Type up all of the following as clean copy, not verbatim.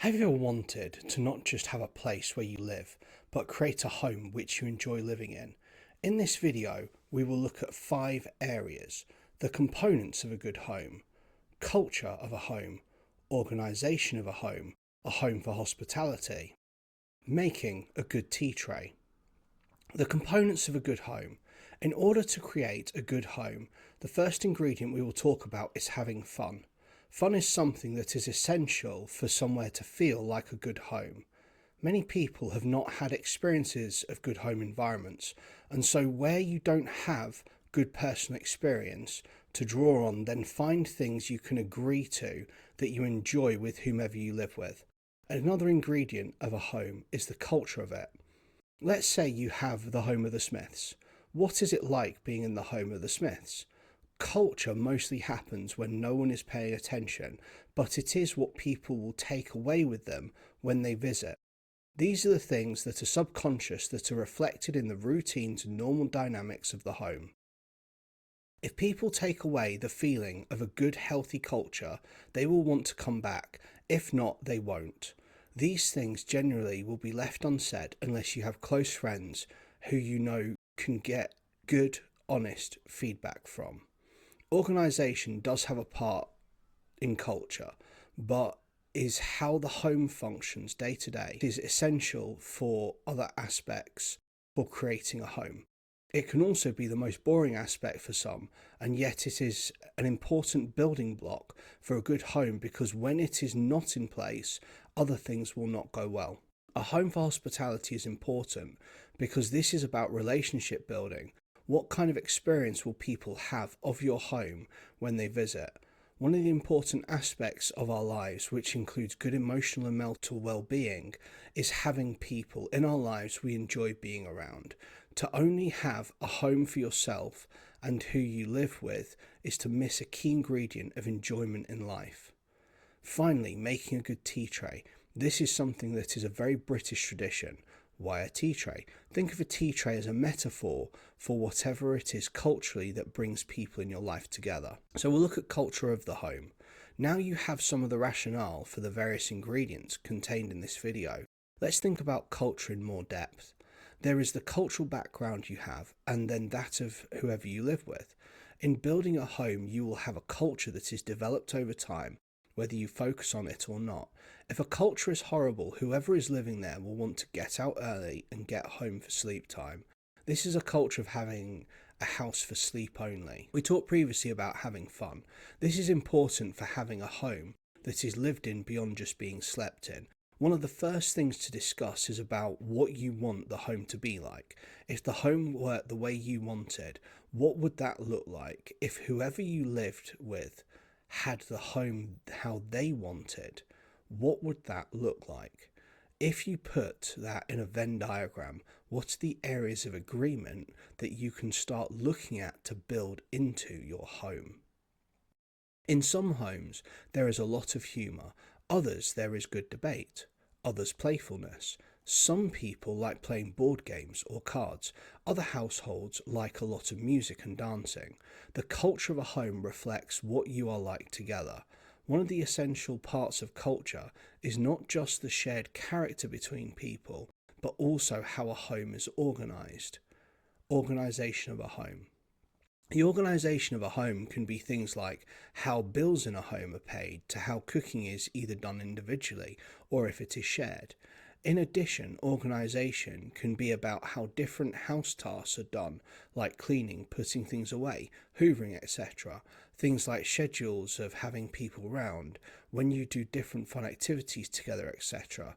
Have you ever wanted to not just have a place where you live, but create a home which you enjoy living in? In this video, we will look at 5 areas: the components of a good home, culture of a home, organisation of a home for hospitality, making a good tea tray. The components of a good home. In order to create a good home, the first ingredient we will talk about is having fun. Fun is something that is essential for somewhere to feel like a good home. Many people have not had experiences of good home environments, and so where you don't have good personal experience to draw on, then find things you can agree to that you enjoy with whomever you live with. Another ingredient of a home is the culture of it. Let's say you have the home of the Smiths. What is it like being in the home of the Smiths? Culture mostly happens when no one is paying attention, but it is what people will take away with them when they visit. These are the things that are subconscious, that are reflected in the routines and normal dynamics of the home. If people take away the feeling of a good, healthy culture, they will want to come back. If not, they won't. These things generally will be left unsaid unless you have close friends who you know can get good, honest feedback from. Organisation does have a part in culture, but is how the home functions day to day is essential for other aspects for creating a home. It can also be the most boring aspect for some, and yet it is an important building block for a good home, because when it is not in place, other things will not go well. A home for hospitality is important because this is about relationship building. What kind of experience will people have of your home when they visit? One of the important aspects of our lives, which includes good emotional and mental well-being, is having people in our lives we enjoy being around. To only have a home for yourself and who you live with is to miss a key ingredient of enjoyment in life. Finally, making a good tea tray. This is something that is a very British tradition. Why a tea tray? Think of a tea tray as a metaphor for whatever it is culturally that brings people in your life together. So we'll look at culture of the home. Now you have some of the rationale for the various ingredients contained in this video. Let's think about culture in more depth. There is the cultural background you have, and then that of whoever you live with. In building a home, you will have a culture that is developed over time, whether you focus on it or not. If a culture is horrible, whoever is living there will want to get out early and get home for sleep time. This is a culture of having a house for sleep only. We talked previously about having fun. This is important for having a home that is lived in beyond just being slept in. One of the first things to discuss is about what you want the home to be like. If the home were the way you wanted, what would that look like? If whoever you lived with had the home how they wanted, what would that look like? If you put that in a Venn diagram, what are the areas of agreement that you can start looking at to build into your home? In some homes, there is a lot of humour. Others, there is good debate. Others, playfulness. Some people like playing board games or cards. Other households like a lot of music and dancing. The culture of a home reflects what you are like together. One of the essential parts of culture is not just the shared character between people, but also how a home is organised. Organisation of a home. The organisation of a home can be things like how bills in a home are paid, to how cooking is either done individually or if it is shared. In addition, organisation can be about how different house tasks are done, like cleaning, putting things away, hoovering, etc. Things like schedules of having people round, when you do different fun activities together, etc.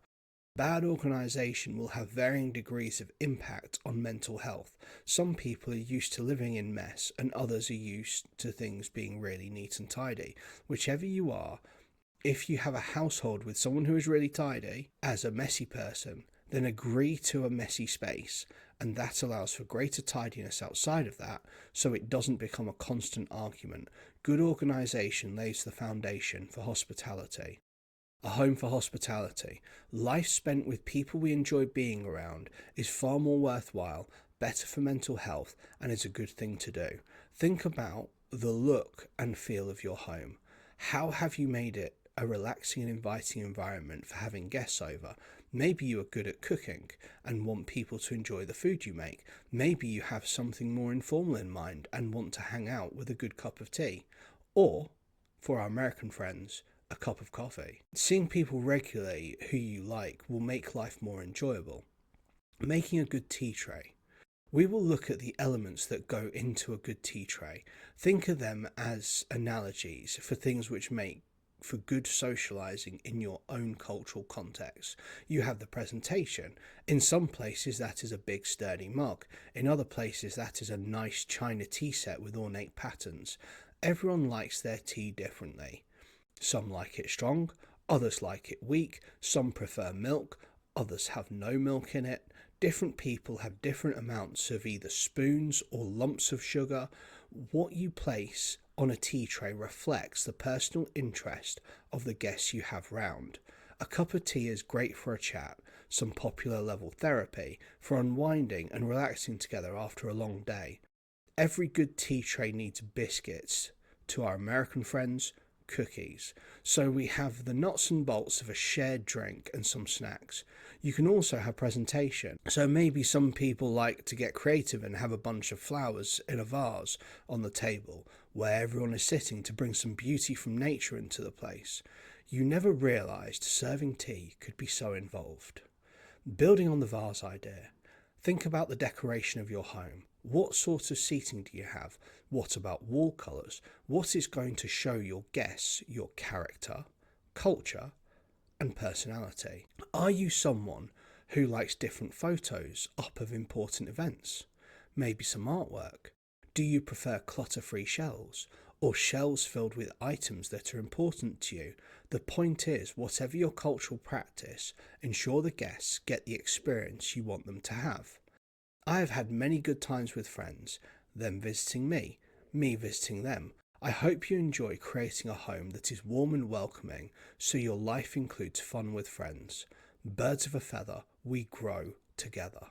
Bad organisation will have varying degrees of impact on mental health. Some people are used to living in mess, and others are used to things being really neat and tidy. Whichever you are, if you have a household with someone who is really tidy, as a messy person, then agree to a messy space, and that allows for greater tidiness outside of that, so it doesn't become a constant argument. Good organisation lays the foundation for hospitality. A home for hospitality. Life spent with people we enjoy being around is far more worthwhile, better for mental health, and is a good thing to do. Think about the look and feel of your home. How have you made it a relaxing and inviting environment for having guests over. Maybe you are good at cooking and want people to enjoy the food you make. Maybe you have something more informal in mind and want to hang out with a good cup of tea. Or, for our American friends, a cup of coffee. Seeing people regularly who you like will make life more enjoyable. Making a good tea tray. We will look at the elements that go into a good tea tray. Think of them as analogies for things which make for good socializing in your own cultural context. You have the presentation. In some places that is a big sturdy mug. In other places that is a nice china tea set with ornate patterns. Everyone likes their tea differently. Some like it strong, others like it weak, some prefer milk, others have no milk in it. Different people have different amounts of either spoons or lumps of sugar. What you place on a tea tray reflects the personal interest of the guests you have round. A cup of tea is great for a chat, some popular level therapy, for unwinding and relaxing together after a long day. Every good tea tray needs biscuits. To our American friends, cookies. So we have the nuts and bolts of a shared drink and some snacks. You can also have presentation. So maybe some people like to get creative and have a bunch of flowers in a vase on the table where everyone is sitting to bring some beauty from nature into the place. You never realised serving tea could be so involved. Building on the vase idea, think about the decoration of your home. What sort of seating do you have? What about wall colours? What is going to show your guests your character, culture, and personality? Are you someone who likes different photos up of important events? Maybe some artwork? Do you prefer clutter-free shelves or shelves filled with items that are important to you? The point is, whatever your cultural practice, ensure the guests get the experience you want them to have. I have had many good times with friends, them visiting me visiting them. I hope you enjoy creating a home that is warm and welcoming, so your life includes fun with friends. Birds of a feather, we grow together.